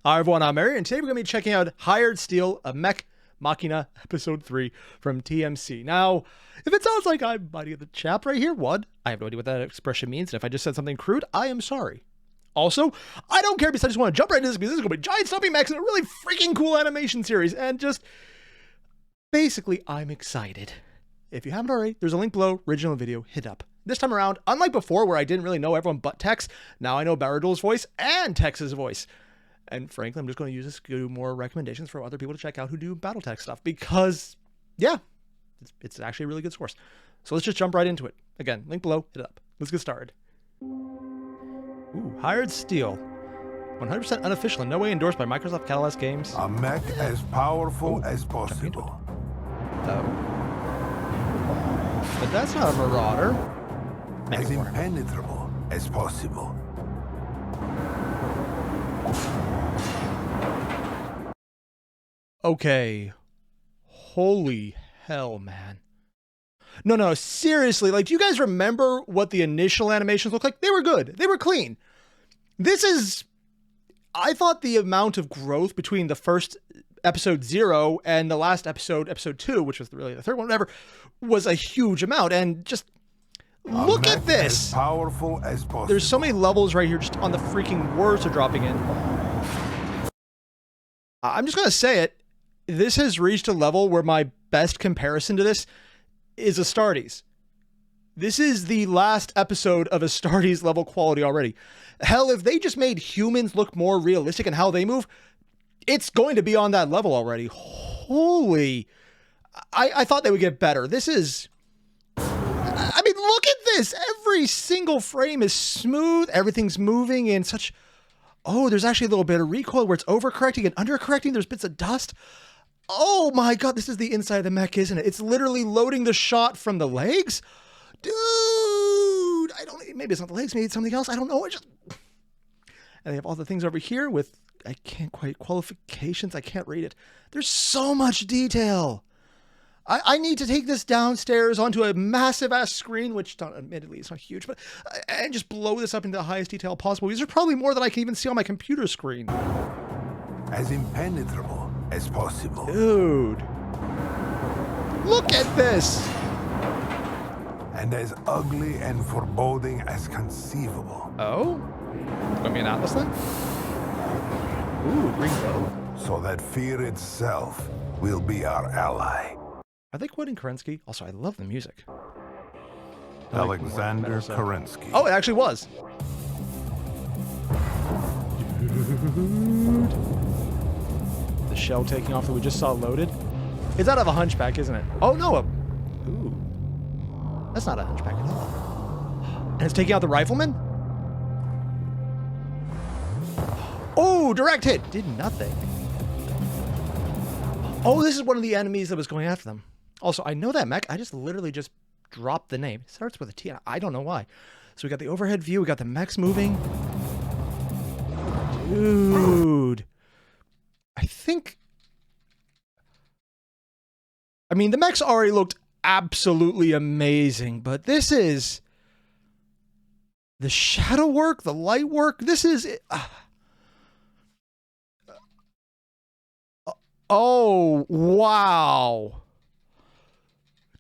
Hi everyone, I'm Airier, and today we're going to be checking out Hired Steel, a Mech Machinima Episode 3 from TMC. Now, if it sounds like I'm biting at the chap right here, one, I have no idea what that expression means, and if I just said something crude, I am sorry. Also, I don't care because I just want to jump right into this because this is going to be giant stomping mechs in a really freaking cool animation series, and just, basically, I'm excited. If you haven't already, there's a link below, original video, hit up. This time around, unlike before where I didn't really know everyone but Tex, now I know Baradul's voice and Tex's voice. And frankly, I'm just going to use this to do more recommendations for other people to check out who do Battletech stuff because, yeah, it's actually a really good source. So let's just jump right into it. Again, link below, hit it up. Let's get started. Ooh, Hired Steel. 100% unofficial and no way endorsed by Microsoft Catalyst Games. A mech as powerful as possible. Oh. But that's not a marauder. As impenetrable as possible. Okay. Holy hell, man. No, seriously, like, do you guys remember what the initial animations looked like? They were good. They were clean. This is... I thought the amount of growth between the first episode 0 and the last episode 2, which was really the third one, whatever, was a huge amount. And just look at this. As powerful as possible. There's so many levels right here just on the freaking words are dropping in. I'm just going to say it. This has reached a level where my best comparison to this is Astartes. This is the last episode of Astartes level quality already. Hell, if they just made humans look more realistic in how they move, it's going to be on that level already. Holy... I thought they would get better. This is... I mean, look at this! Every single frame is smooth. Everything's moving in such... Oh, there's actually a little bit of recoil where it's overcorrecting and undercorrecting. There's bits of dust. Oh my god, this is the inside of the mech, isn't it? It's literally loading the shot from the legs? Dude! I don't... Maybe it's not the legs, maybe it's something else. I don't know. And they have all the things over here with... I can't quite... Qualifications. I can't read it. There's so much detail. I need to take this downstairs onto a massive-ass screen, which, admittedly, it's not huge, but... And just blow this up into the highest detail possible. Because there's probably more than I can even see on my computer screen. As impenetrable as possible. Dude. Look at this. And as ugly and foreboding as conceivable. Oh? Gonna be an Atlas then? Ooh, green bow. So that fear itself will be our ally. Are they quoting Kerensky? Also, I love the music. Alexander Kerensky. Oh, it actually was. Dude. The shell taking off that we just saw loaded. It's out of a hunchback, isn't it? Oh, no. Ooh. That's not a hunchback at all. And it's taking out the rifleman? Oh, direct hit. Did nothing. Oh, this is one of the enemies that was going after them. Also, I know that mech. I just literally just dropped the name. It starts with a T. I don't know why. So we got the overhead view. We got the mechs moving. Dude. I think... I mean, the mechs already looked absolutely amazing, but this is... The shadow work, the light work, this is... Oh, wow.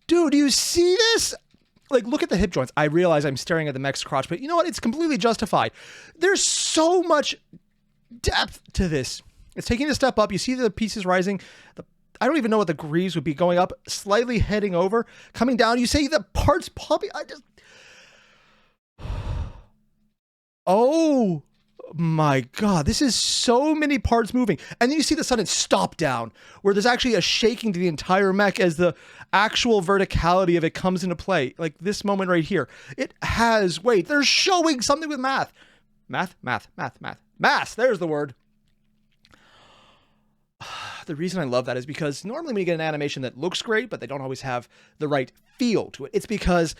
Dude, do you see this? Like, look at the hip joints. I realize I'm staring at the mech's crotch, but you know what? It's completely justified. There's so much depth to this. It's taking a step up. You see the pieces rising. I don't even know what the greaves would be going up, slightly heading over, coming down. You see the parts popping. Oh my god, this is so many parts moving. And then you see the sudden stop down, where there's actually a shaking to the entire mech as the actual verticality of it comes into play. Like this moment right here. It has weight. They're showing something with math. Math. There's the word. The reason I love that is because normally when you get an animation that looks great, but they don't always have the right feel to it, it's because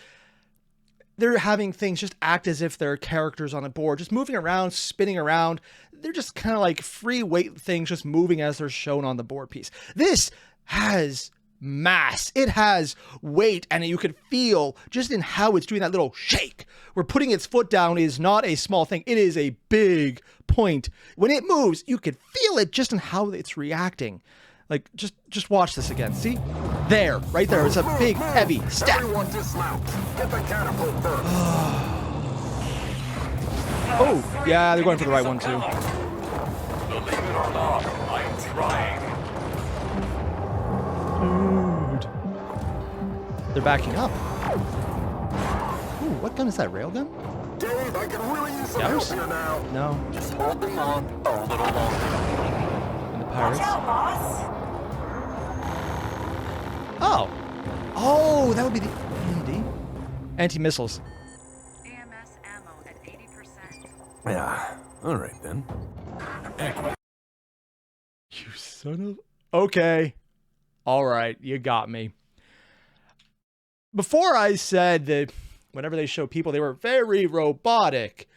they're having things just act as if they're characters on a board, just moving around, spinning around. They're just kind of like free weight things just moving as they're shown on the board piece. This has mass. It has weight, and you can feel just in how it's doing that little shake. Where putting its foot down is not a small thing. It is a big point. When it moves, you can feel it just in how it's reacting. Like, just watch this again. See? There, right there. It's a big, heavy step. Everyone dismount. Get the catapult first. Oh, yeah, they're going for the right one, too. Believe it or not, I'm trying. Dude. They're backing up. Ooh, what gun is that? Railgun? Dave, I can really use some help Yours? here now. No. Just holding on a little longer. And the pirates. Watch out, boss. Oh. Oh, that would be the AMD. Anti-missiles. AMS ammo at 80%. Yeah. All right, then. You son of... Okay. All right, you got me. Before I said that whenever they show people, they were very robotic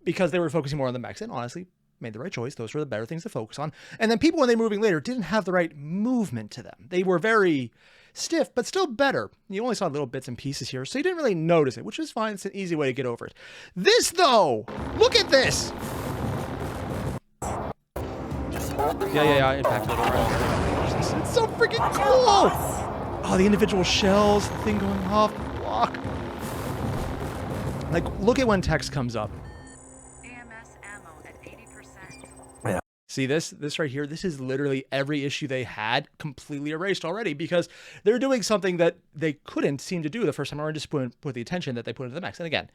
because they were focusing more on the mechs, and honestly, made the right choice. Those were the better things to focus on. And then people, when they were moving later, didn't have the right movement to them. They were very stiff, but still better. You only saw little bits and pieces here, so you didn't really notice it, which is fine. It's an easy way to get over it. This, though, look at this. Yeah. In fact, it's so freaking cool. Oh, the individual shells, the thing going off, the block. Like, look at when text comes up. AMS ammo at 80%. Yeah. See this right here? This is literally every issue they had completely erased already because they're doing something that they couldn't seem to do the first time around, just put the attention that they put into the mechs. And again,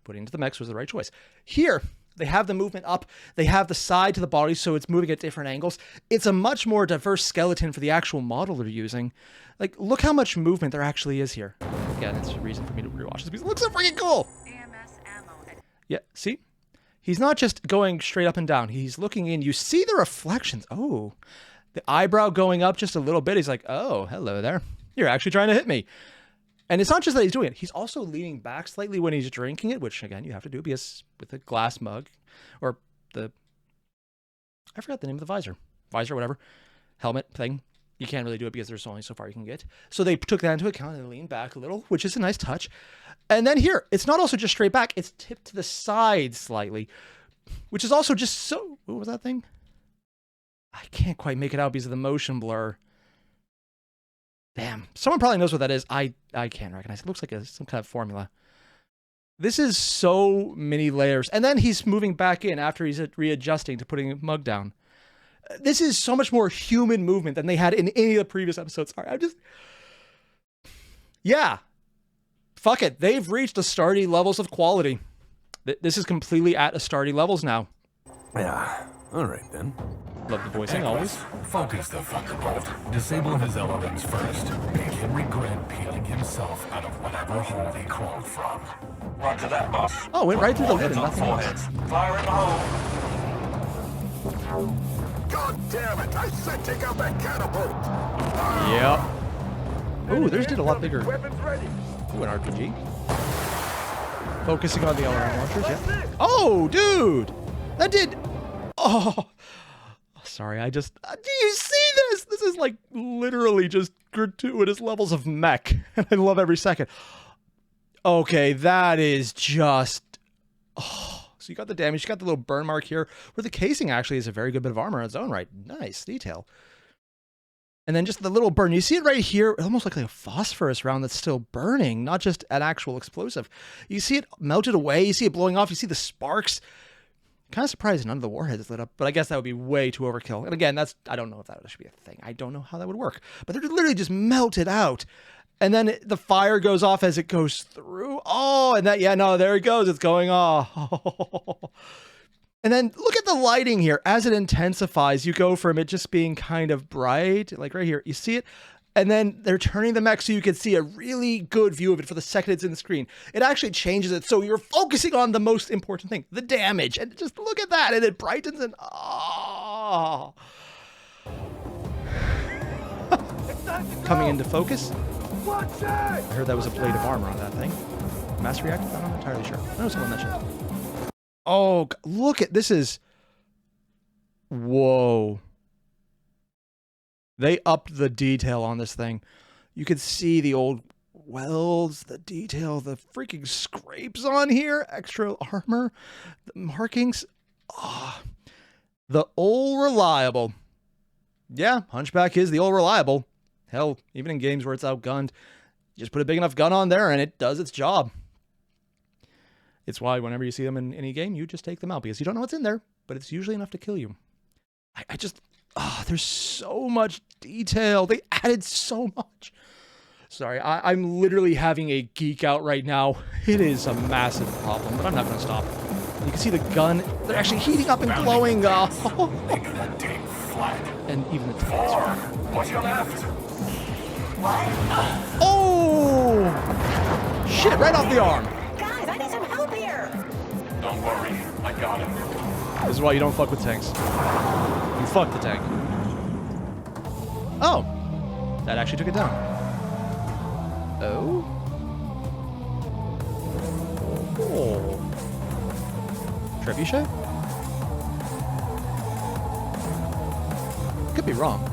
putting into the mechs was the right choice. Here, they have the movement up. They have the side to the body, so it's moving at different angles. It's a much more diverse skeleton for the actual model they're using. Like, look how much movement there actually is here. Again, that's a reason for me to rewatch this because it looks so freaking cool. AMS ammo at Yeah, see? He's not just going straight up and down. He's looking in. You see the reflections. Oh, the eyebrow going up just a little bit. He's like, oh, hello there. You're actually trying to hit me. And it's not just that he's doing it. He's also leaning back slightly when he's drinking it, which, again, you have to do because with a glass mug or I forgot the name of the visor, whatever, helmet thing. You can't really do it because there's only so far you can get. So they took that into account and leaned back a little, which is a nice touch. And then here, it's not also just straight back. It's tipped to the side slightly, which is also just so... What was that thing? I can't quite make it out because of the motion blur. Damn. Someone probably knows what that is. I can't recognize it. It looks like some kind of formula. This is so many layers. And then he's moving back in after he's readjusting to putting a mug down. This is so much more human movement than they had in any of the previous episodes. Sorry, yeah. Fuck it. They've reached Astartes levels of quality. This is completely at Astartes levels now. Yeah. All right, then. Love the voicing always. Focus the Thunderbolt. Disable his elements first. Make him regret peeling himself out of whatever hole he crawled from. Roger that, boss. Oh, went right through the lid Heads and on nothing else. foreheads. Fire in the hole. God damn it! I said take out that catapult! Yep. Ooh, theirs did a lot bigger. Weapons ready! Ooh, an RPG. Focusing on the LRM launchers, yeah. Oh, dude! That did... Oh... Sorry, do you see this? This is like literally just gratuitous levels of mech. And I love every second. Okay, that is just... Oh, so you got the damage, you got the little burn mark here, where the casing actually is a very good bit of armor on its own right. Nice detail. And then just the little burn. You see it right here, almost like a phosphorus round that's still burning, not just an actual explosive. You see it melted away, you see it blowing off, you see the sparks. Kind of surprised none of the warheads lit up, but I guess that would be way too overkill. And again, I don't know if that should be a thing. I don't know how that would work. But they're literally just melted out. And then the fire goes off as it goes through. Oh, and there it goes. It's going off. And then look at the lighting here. As it intensifies, you go from it just being kind of bright, like right here. You see it? And then they're turning the mech so you can see a really good view of it for the second it's in the screen. It actually changes it so you're focusing on the most important thing, the damage. And just look at that. And it brightens and... Oh. Coming into focus. I heard that was a plate of armor on that thing. Mass reactive? I'm not entirely sure. I know someone mentioned it. Oh, look at... This is... Whoa. They upped the detail on this thing. You could see the old welds, the detail, the freaking scrapes on here, extra armor, the markings. Ah, the old reliable. Yeah, Hunchback is the old reliable. Hell, even in games where it's outgunned, you just put a big enough gun on there and it does its job. It's why whenever you see them in any game, you just take them out because you don't know what's in there, but it's usually enough to kill you. There's so much detail. They added so much. Sorry, I'm literally having a geek out right now. It is a massive problem, but I'm not going to stop. You can see the gun. They're actually heating up and glowing. That tape flat. And even the tails. What's your left? Oh! Shit, right off the arm. Guys, I need some help here. Don't worry, I got him. This is why you don't fuck with tanks. You fuck the tank. Oh! That actually took it down. Oh? Oh. Trebuchet? Could be wrong.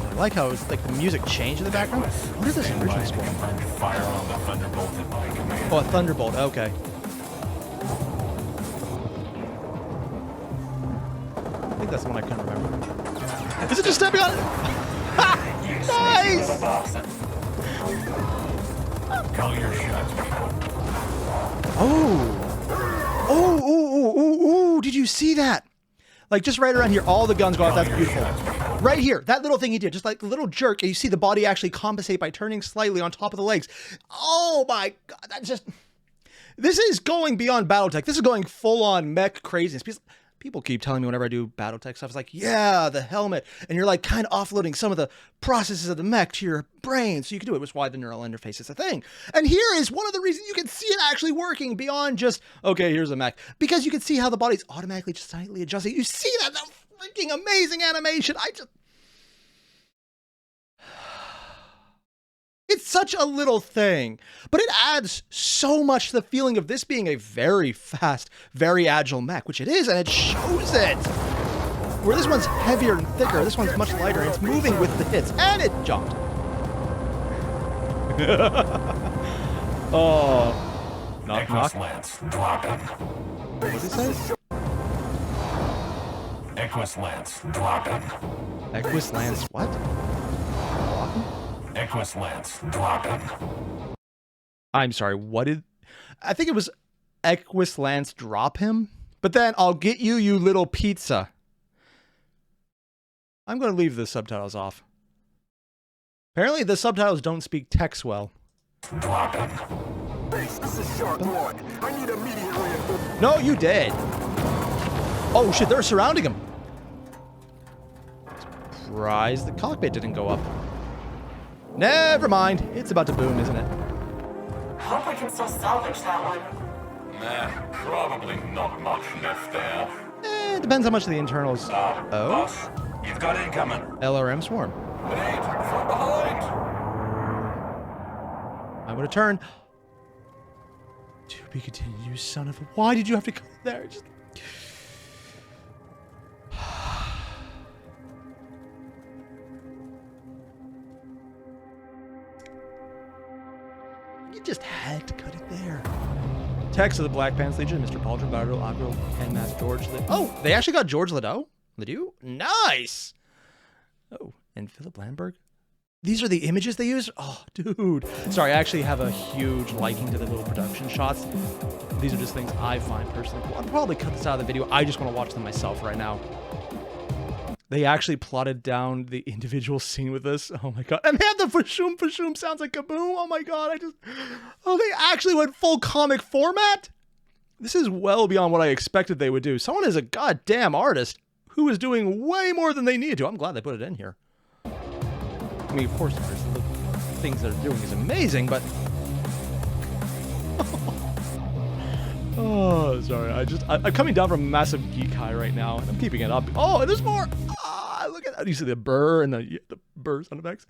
I like how it's like the music changed in the background. What is this original score? Fire on the Thunderbolt at my command. Oh, a Thunderbolt. Okay. I think that's the one I couldn't remember. Is it just stepping on it? Ha! Nice! Call your shots, people. Oh, did you see that? Like just right around here, all the guns go off. That's beautiful. Right here, that little thing he did, just like a little jerk, and you see the body actually compensate by turning slightly on top of the legs. Oh my God, this is going beyond Battletech. This is going full on mech craziness. People keep telling me whenever I do Battletech stuff, it's like, yeah, the helmet. And you're like kind of offloading some of the processes of the mech to your brain so you can do it, which is why the neural interface is a thing. And here is one of the reasons you can see it actually working beyond just, okay, here's a mech. Because you can see how the body's automatically just slightly adjusting. You see that freaking amazing animation. It's such a little thing, but it adds so much to the feeling of this being a very fast, very agile mech, which it is, and it shows it. Where this one's heavier and thicker, this one's much lighter, and it's moving with the hits, and it jumped. Oh. Knock, knock. Lance, dropping. What did he say? Equus Lance, dropping. Equus Lance, what? Equus Lance, dropping. I'm sorry, what did... I think it was Equus Lance drop him? But then, I'll get you, you little pizza. I'm going to leave the subtitles off. Apparently, the subtitles don't speak text well. Dropping. Base, this is Shark 1. I need immediate reinforcement. No, you did. Oh shit, they're surrounding him. Surprise, the cockpit didn't go up. Never mind. It's about to boom, isn't it? Hope we can still salvage that one. Nah, probably not much left there. It depends how much of the internals. Oh? Boss, you've got incoming. LRM swarm. Wait, from behind. I'm gonna turn. To be continued, you son of a... Why did you have to go there? Just... You just had to cut it there. Text of the Black Pants Legion, Mr. Paul Trombardo, Agro, and Mass George Lido. Oh, they actually got George Lido? Lido? Nice! Oh, and Philip Landberg? These are the images they use? Oh, dude. Sorry, I actually have a huge liking to the little production shots. These are just things I find personally cool. I'll probably cut this out of the video. I just want to watch them myself right now. They actually plotted down the individual scene with this. Oh my God. And they had the fashoom fashoom sounds like kaboom. Oh my God. Oh, they actually went full comic format? This is well beyond what I expected they would do. Someone is a goddamn artist who is doing way more than they need to. I'm glad they put it in here. I mean, of course, the things they're doing is amazing, but... Oh, sorry. I'm coming down from a massive geek high right now, and I'm keeping it up. Oh, and there's more! Ah, look at that. You see the burr and the burr sound effects?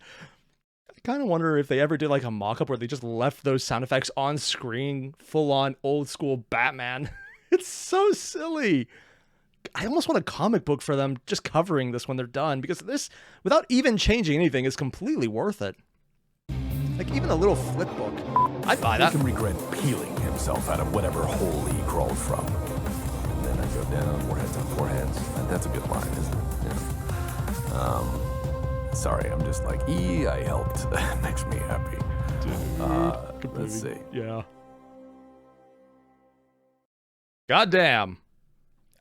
I kind of wonder if they ever did like a mock-up where they just left those sound effects on screen, full-on old-school Batman. It's so silly. I almost want a comic book for them just covering this when they're done, because this, without even changing anything, is completely worth it. Like even a little flip book. I'd buy He that. can regret peeling himself out of whatever hole he crawled from. And then I go down, foreheads on foreheads. That's a good line, isn't it? Yeah. Sorry, I'm just like, I helped. Makes me happy. Let's see. Yeah. Goddamn.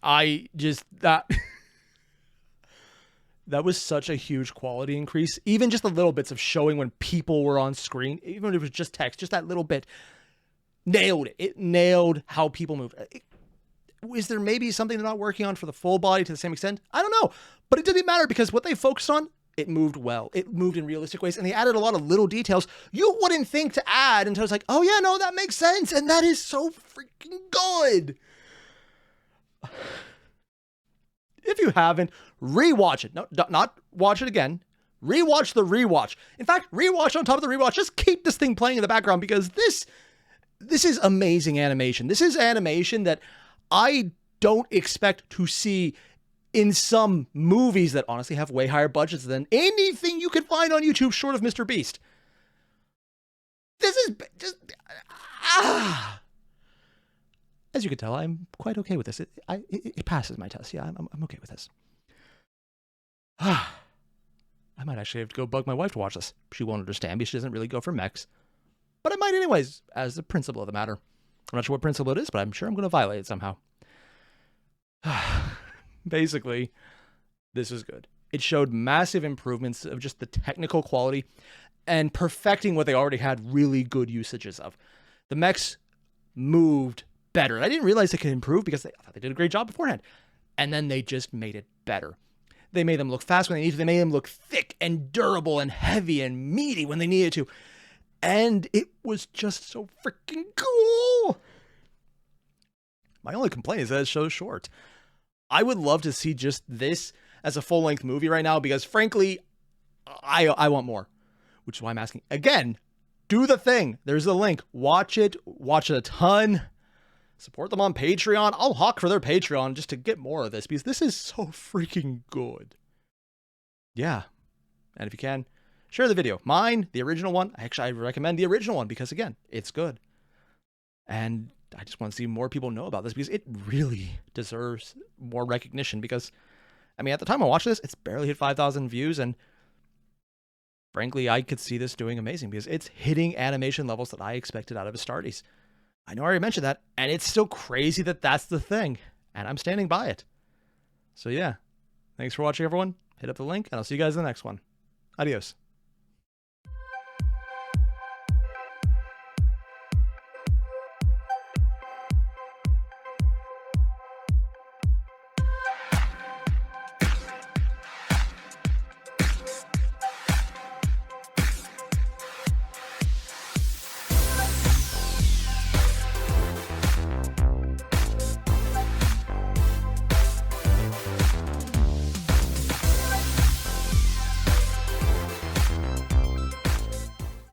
I just that that was such a huge quality increase. Even just the little bits of showing when people were on screen, even if it was just text, just that little bit nailed it. It nailed how people move. Is there maybe something they're not working on for the full body to the same extent? I don't know. But it didn't matter because what they focused on, it moved well. It moved in realistic ways, and they added a lot of little details you wouldn't think to add until it's like, oh yeah, no, that makes sense, and that is so freaking good. If you haven't, rewatch it. No, not watch it again. Rewatch the rewatch. In fact, rewatch on top of the rewatch. Just keep this thing playing in the background because this is amazing animation. This is animation that I don't expect to see in some movies that honestly have way higher budgets than anything you could find on YouTube short of Mr. Beast. This is just... As you can tell, I'm quite okay with this. It passes my test. Yeah, I'm okay with this. I might actually have to go bug my wife to watch this. She won't understand because she doesn't really go for mechs. But I might anyways, as the principle of the matter. I'm not sure what principle it is, but I'm sure I'm going to violate it somehow. Basically, this is good. It showed massive improvements of just the technical quality and perfecting what they already had really good usages of. The mechs moved better. And I didn't realize they could improve because I thought they did a great job beforehand. And then they just made it better. They made them look fast when they needed to. They made them look thick and durable and heavy and meaty when they needed to. And it was just so freaking cool. My only complaint is that it's so short. I would love to see just this as a full-length movie right now because, frankly, I want more. Which is why I'm asking. Again, do the thing. There's a link. Watch it. Watch it a ton. Support them on Patreon. I'll hawk for their Patreon just to get more of this because this is so freaking good. Yeah. And if you can, share the video. Mine, the original one. Actually, I recommend the original one because, again, it's good. And I just want to see more people know about this because it really deserves more recognition because, I mean, at the time I watched this, it's barely hit 5,000 views. And frankly, I could see this doing amazing because it's hitting animation levels that I expected out of Astartes. I know I already mentioned that, and it's still crazy that that's the thing, and I'm standing by it. So yeah, thanks for watching, everyone. Hit up the link, and I'll see you guys in the next one. Adios.